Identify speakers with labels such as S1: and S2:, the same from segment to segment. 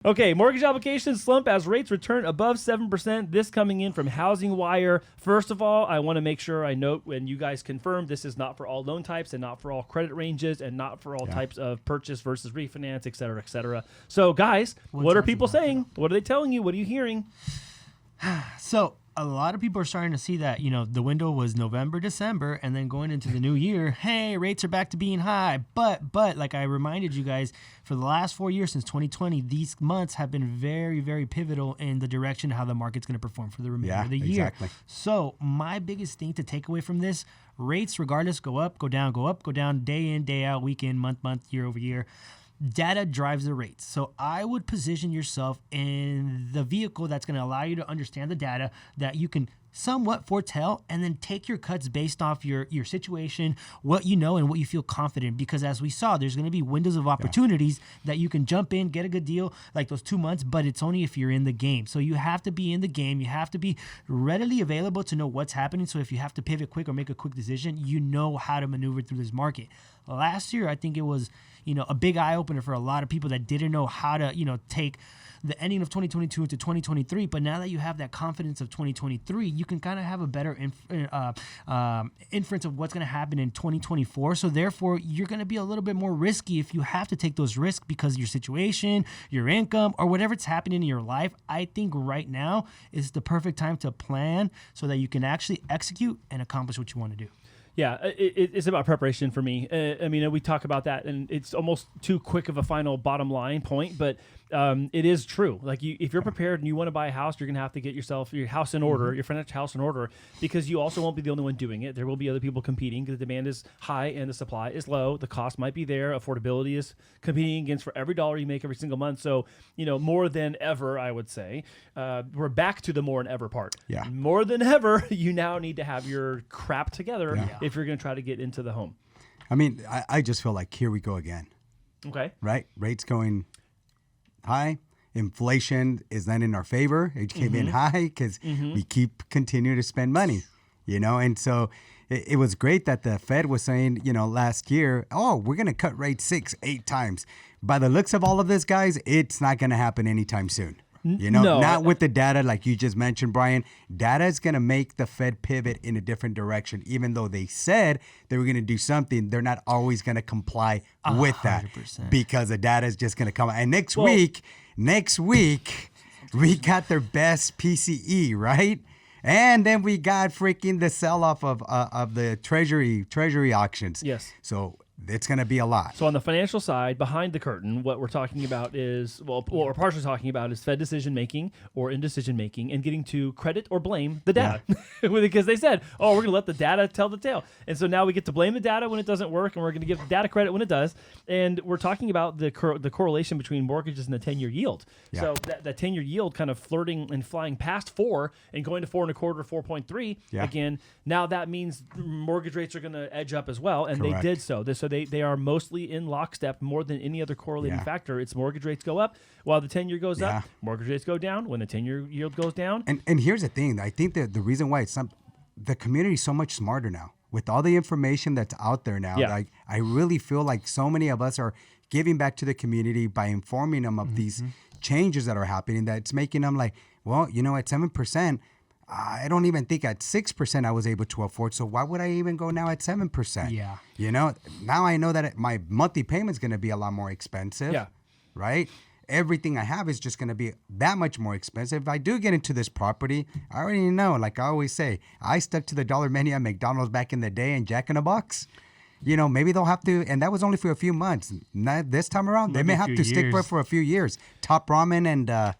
S1: Okay, mortgage applications slump as rates return above 7%. This coming in from HOUSINGWIRE. First of all, I want to make sure I note when you guys confirm this is not for all loan types and not for all credit ranges and not for all types of purchase versus refinance, et cetera, et cetera. So, guys, what are people saying? What are they telling you? What are you hearing?
S2: So a lot of people are starting to see that, the window was November, December, and then going into the new year, hey, rates are back to being high. But like I reminded you guys, for the last 4 years since 2020, these months have been very, very pivotal in the direction of how the market's going to perform for the remainder of the year. Exactly. So my biggest thing to take away from this, rates regardless go up, go down, go up, go down, day in, day out, week in, month, year over year. Data drives the rates. So I would position yourself in the vehicle that's going to allow you to understand the data that you can somewhat foretell and then take your cuts based off your situation, what you know, and what you feel confident. Because as we saw, there's going to be windows of opportunities that you can jump in, get a good deal like those 2 months, but it's only if you're in the game. So you have to be in the game. You have to be readily available to know what's happening. So if you have to pivot quick or make a quick decision, you know how to maneuver through this market. Last year, I think it was, a big eye-opener for a lot of people that didn't know how to, take the ending of 2022 into 2023. But now that you have that confidence of 2023, you can kind of have a better inference of what's going to happen in 2024. So therefore, you're going to be a little bit more risky if you have to take those risks because of your situation, your income, or whatever's happening in your life. I think right now is the perfect time to plan so that you can actually execute and accomplish what you want to do.
S1: Yeah, it's about preparation for me. We talk about that, and it's almost too quick of a final bottom line point, but it is true. Like, if you're prepared and you want to buy a house, you're going to have to get yourself your house in order, your financial house in order, because you also won't be the only one doing it. There will be other people competing because the demand is high and the supply is low. The cost might be there. Affordability is competing against for every dollar you make every single month. So, more than ever, I would say, we're back to the more than ever part.
S3: Yeah.
S1: More than ever, you now need to have your crap together if you're going to try to get into the home.
S3: I just feel like here we go again.
S1: Okay.
S3: Right? Rates going high. Inflation is not in our favor. It came in high because we keep continuing to spend money, and so it was great that the Fed was saying, last year, we're going to cut rates 6-8 times. By the looks of all of this, guys, it's not going to happen anytime soon. Not with the data like you just mentioned, Brian. Data is going to make the Fed pivot in a different direction. Even though they said they were going to do something, they're not always going to comply with that 100%. Because the data is just going to come. And next week, we got their best PCE, right? And then we got freaking the sell-off of the treasury auctions.
S1: Yes.
S3: So it's going to be a lot.
S1: So on the financial side, behind the curtain, what we're talking about is, what we're partially talking about is Fed decision-making or indecision-making and getting to credit or blame the data. Yeah. Because they said, we're going to let the data tell the tale. And so now we get to blame the data when it doesn't work, and we're going to give the data credit when it does. And we're talking about the correlation between mortgages and the 10-year yield. Yeah. So that 10-year yield kind of flirting and flying past 4 and going to 4.25, 4.3. Yeah. Again, now that means mortgage rates are going to edge up as well, and Correct. They did so. They are mostly in lockstep more than any other correlating factor. It's mortgage rates go up while the 10-year goes up. Mortgage rates go down when the 10-year yield goes down.
S3: And here's the thing. I think that the reason why the community is so much smarter now with all the information that's out there now. Yeah. Like, I really feel like so many of us are giving back to the community by informing them of these changes that are happening, that it's making them like, well, at 7%, I don't even think at 6% I was able to afford. So why would I even go now at 7%?
S2: Yeah.
S3: Now I know that my monthly payment is going to be a lot more expensive. Yeah. Right? Everything I have is just going to be that much more expensive. If I do get into this property, I already know, like I always say, I stuck to the dollar menu at McDonald's back in the day and Jack in the Box. Maybe they'll have to, and that was only for a few months. Not this time around, they may have to stick with it for a few years. Top ramen and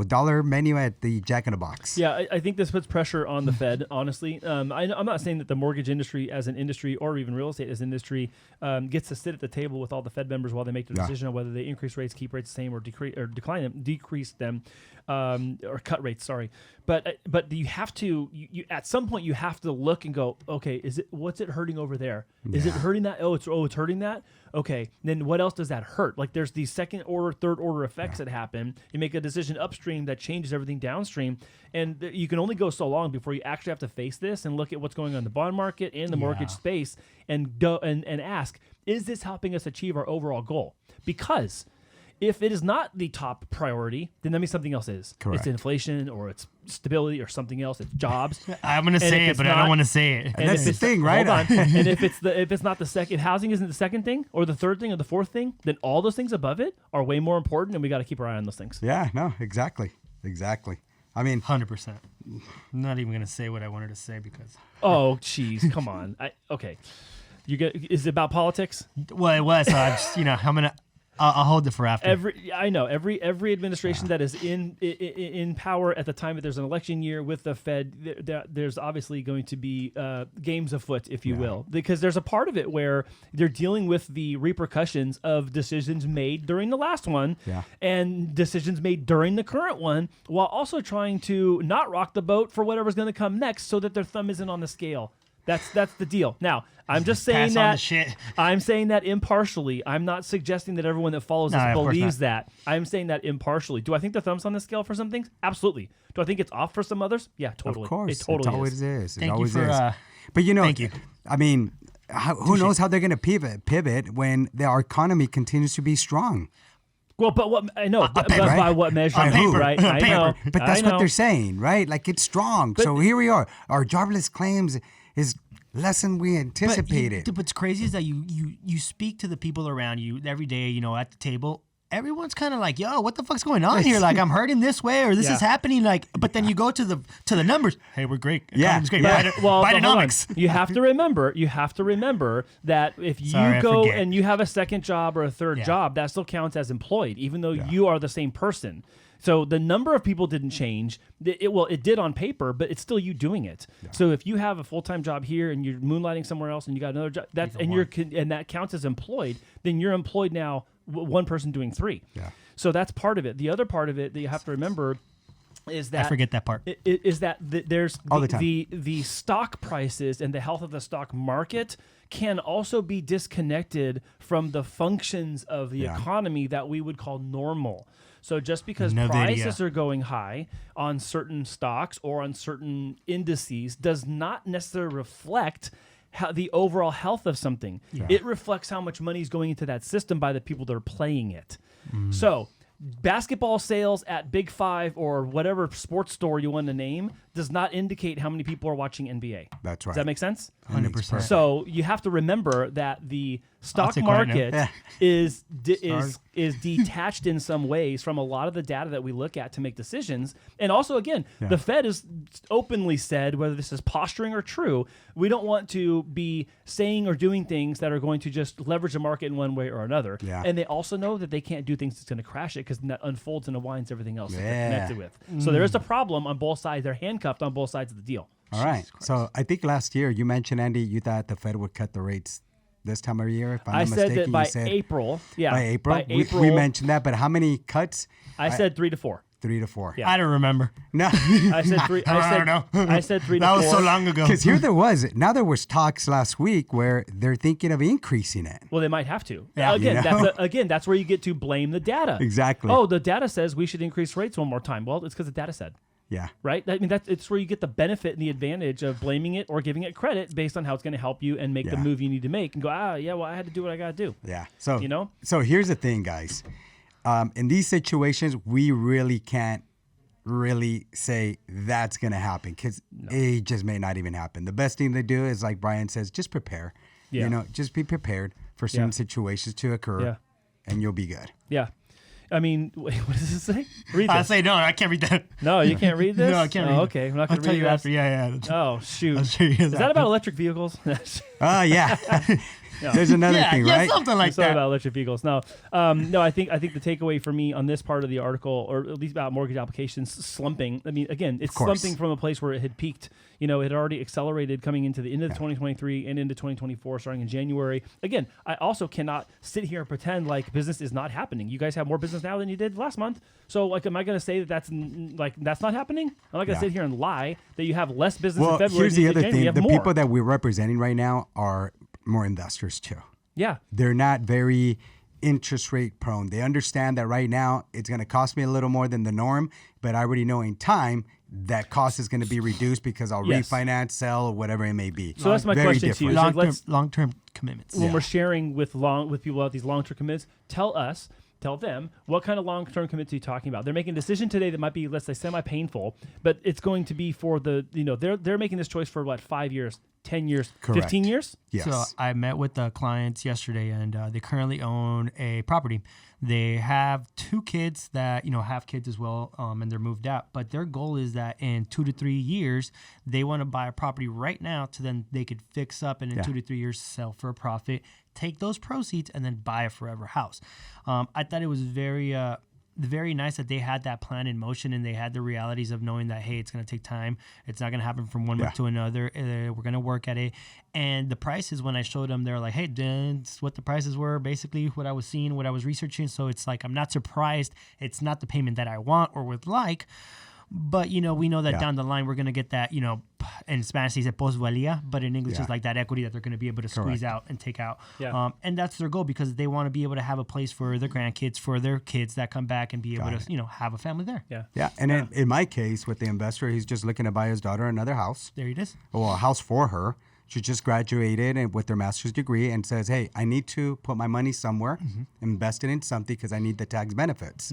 S3: dollar menu at the Jack in the Box.
S1: Yeah, I think this puts pressure on the Fed, honestly. I'm not saying that the mortgage industry as an industry or even real estate as an industry gets to sit at the table with all the Fed members while they make the decision on whether they increase rates, keep rates the same, or decrease them, or cut rates, sorry. But you have to, you at some point you have to look and go, okay, what's it hurting over there? Is it hurting that? It's hurting that? Okay, then what else does that hurt? Like, there's these second order, third order effects that happen. You make a decision upstream that changes everything downstream, and you can only go so long before you actually have to face this and look at what's going on in the bond market and the mortgage space and ask, is this helping us achieve our overall goal? Because If it is not the top priority, then that means something else is.
S3: Correct.
S1: It's inflation or it's stability or something else. It's jobs.
S2: I'm gonna say it, but I don't want to say it.
S3: And that's the thing, right?
S1: Hold on. And if it's not the second, if housing isn't the second thing or the third thing or the fourth thing, then all those things above it are way more important, and we got to keep our eye on those things.
S3: Yeah, no, exactly. I mean,
S2: 100%. I'm not even gonna say what I wanted to say because.
S1: Oh, jeez, come on. Okay, is it about politics?
S2: Well, it was. So I just, I'll hold it for after.
S1: Every administration that is in power at the time that there's an election year with the Fed, there's obviously going to be games afoot, if you will, because there's a part of it where they're dealing with the repercussions of decisions made during the last one and decisions made during the current one, while also trying to not rock the boat for whatever's going to come next, so that their thumb isn't on the scale. That's the deal. Now, I'm just saying I'm saying that impartially. I'm not suggesting that everyone that follows us believes that. I'm saying that impartially. Do I think the thumb's on the scale for some things? Absolutely. Do I think it's off for some others? Yeah, totally.
S3: Of course.
S1: It totally
S3: always is. It
S2: Thank
S3: always
S2: you for,
S3: is. But
S2: thank you.
S3: I mean, who knows how they're going to pivot when our economy continues to be strong?
S1: Well, but what I know, but
S3: right?
S1: by what measure,
S3: On who?
S1: right? I know.
S3: But that's what they're saying, right? Like, it's strong. So here we are. Our jobless claims is less than we anticipated.
S2: But what's crazy is that you speak to the people around you every day, at the table. Everyone's kind of like, yo, what the fuck's going on here? Like, I'm hurting this way or this is happening. Like, but then you go to the numbers. Hey, we're great. Economy's great. Bidenomics.
S1: You have to remember that if you and you have a second job or a third job, that still counts as employed, even though you are the same person. So the number of people didn't change. It did on paper, but it's still you doing it. Yeah. So if you have a full-time job here and you're moonlighting somewhere else and you got another job, and that counts as employed, then you're employed now. One person doing three. Yeah. So that's part of it. The other part of it that you have to remember is that
S2: I forget that part.
S1: Is that there's the stock prices and the health of the stock market can also be disconnected from the functions of the economy that we would call normal. So just because prices are going high on certain stocks or on certain indices does not necessarily reflect the overall health of something. Yeah. It reflects how much money is going into that system by the people that are playing it. So basketball sales at Big Five or whatever sports store you want to name does not indicate how many people are watching NBA.
S3: That's right.
S1: Does that make sense?
S2: 100%.
S1: So you have to remember that the stock market is detached in some ways from a lot of the data that we look at to make decisions. And also, again, the Fed has openly said, whether this is posturing or true, we don't want to be saying or doing things that are going to just leverage the market in one way or another. Yeah. And they also know that they can't do things that's going to crash it because that unfolds and unwinds everything else that they're connected with. So there is a problem on both sides. They're handcuffed on both sides of the deal.
S3: All right. So I think last year you mentioned, Andy, you thought the Fed would cut the rates this time of year, if I'm not mistaken.
S1: That by April. Yeah.
S3: By April. We mentioned that, but how many cuts?
S1: I said 3 to 4.
S3: 3 to 4.
S2: Yeah. I don't remember.
S3: No.
S1: I said 3. I don't know. I said 3 to 4.
S2: That was so long ago.
S3: Because there was talks last week where they're thinking of increasing it.
S1: Well, they might have to. Yeah. Again, that's where you get to blame the data.
S3: Exactly.
S1: Oh, the data says we should increase rates one more time. Well, it's because the data said.
S3: Yeah.
S1: Right? I mean, it's where you get the benefit and the advantage of blaming it or giving it credit based on how it's going to help you and make the move you need to make and go, I had to do what I got to do.
S3: Yeah. So, So here's the thing, guys. In these situations, we really can't really say that's going to happen because it just may not even happen. The best thing to do is, like Brian says, just prepare. Yeah. Just be prepared for certain situations to occur and you'll be good.
S1: Yeah. I mean, wait, what does it say? Read this.
S2: I say no. I can't read that.
S1: No, you can't read this?
S2: No, I can't read it.
S1: Okay, I'm not going to read it.
S2: I'll tell you after. Yeah.
S1: Oh, shoot.
S2: I'll show you
S1: is that about electric vehicles?
S3: Yeah. There's another thing, right?
S2: Yeah, something like that.
S1: About electric vehicles. No, I think the takeaway for me on this part of the article, or at least about mortgage applications slumping. I mean, again, it's slumping from a place where it had peaked. It had already accelerated coming into the end of 2023 and into 2024, starting in January. Again, I also cannot sit here and pretend like business is not happening. You guys have more business now than you did last month. So, like, am I going to say that's not happening? I'm not going to sit here and lie that you have less business in February.
S3: Here's the other thing: the
S1: more.
S3: people that we're representing right now are more investors too.
S1: Yeah.
S3: They're not very interest rate prone. They understand that right now it's going to cost me a little more than the norm, but I already know in time that cost is going to be reduced because I'll refinance, sell, or whatever it may be.
S1: So that's my question to you.
S2: Long-term commitments.
S1: When we're sharing with people about these long-term commitments, tell us tell them what kind of long-term commitments are you talking about. They're making a decision today that might be, let's say, semi-painful, but it's going to be for the, they're making this choice for what, 5 years, 10 years,
S3: Correct.
S1: 15 years?
S3: Yes.
S2: So I met with the clients yesterday, and they currently own a property. They have 2 kids that, have kids as well, and they're moved out. But their goal is that in 2 to 3 years, they want to buy a property right now to then they could fix up and in 2 to 3 years sell for a profit, take those proceeds, and then buy a forever house. I thought it was very nice that they had that plan in motion and they had the realities of knowing that, hey, it's going to take time. It's not going to happen from one week to another. We're going to work at it. And the prices, when I showed them, they're like, hey, that's what the prices were, basically what I was seeing, what I was researching. So it's like, I'm not surprised. It's not the payment that I want or would like. But, we know that down the line, we're going to get that, in Spanish, they say plusvalía, but in English, it's like that equity that they're going to be able to squeeze out and take out. Yeah. And that's their goal because they want to be able to have a place for their grandkids, for their kids that come back and be able to, have a family there.
S1: Yeah.
S3: Yeah. And in my case, with the investor, he's just looking to buy his daughter another house.
S2: There it is.
S3: Well, a house for her. She just graduated and with her master's degree and says, hey, I need to put my money somewhere, invest it in something because I need the tax benefits.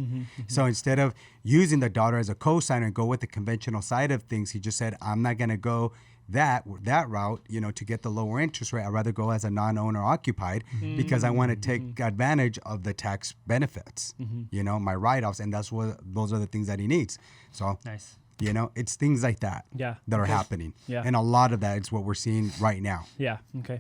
S3: So instead of using the daughter as a co-signer and go with the conventional side of things, he just said, I'm not going to go that route, to get the lower interest rate. I'd rather go as a non-owner occupied because I want to take advantage of the tax benefits, my write-offs. And those are the things that he needs. So
S2: Nice.
S3: It's things like that that are happening.
S1: Yeah.
S3: And a lot of that is what we're seeing right now.
S1: Yeah. Okay.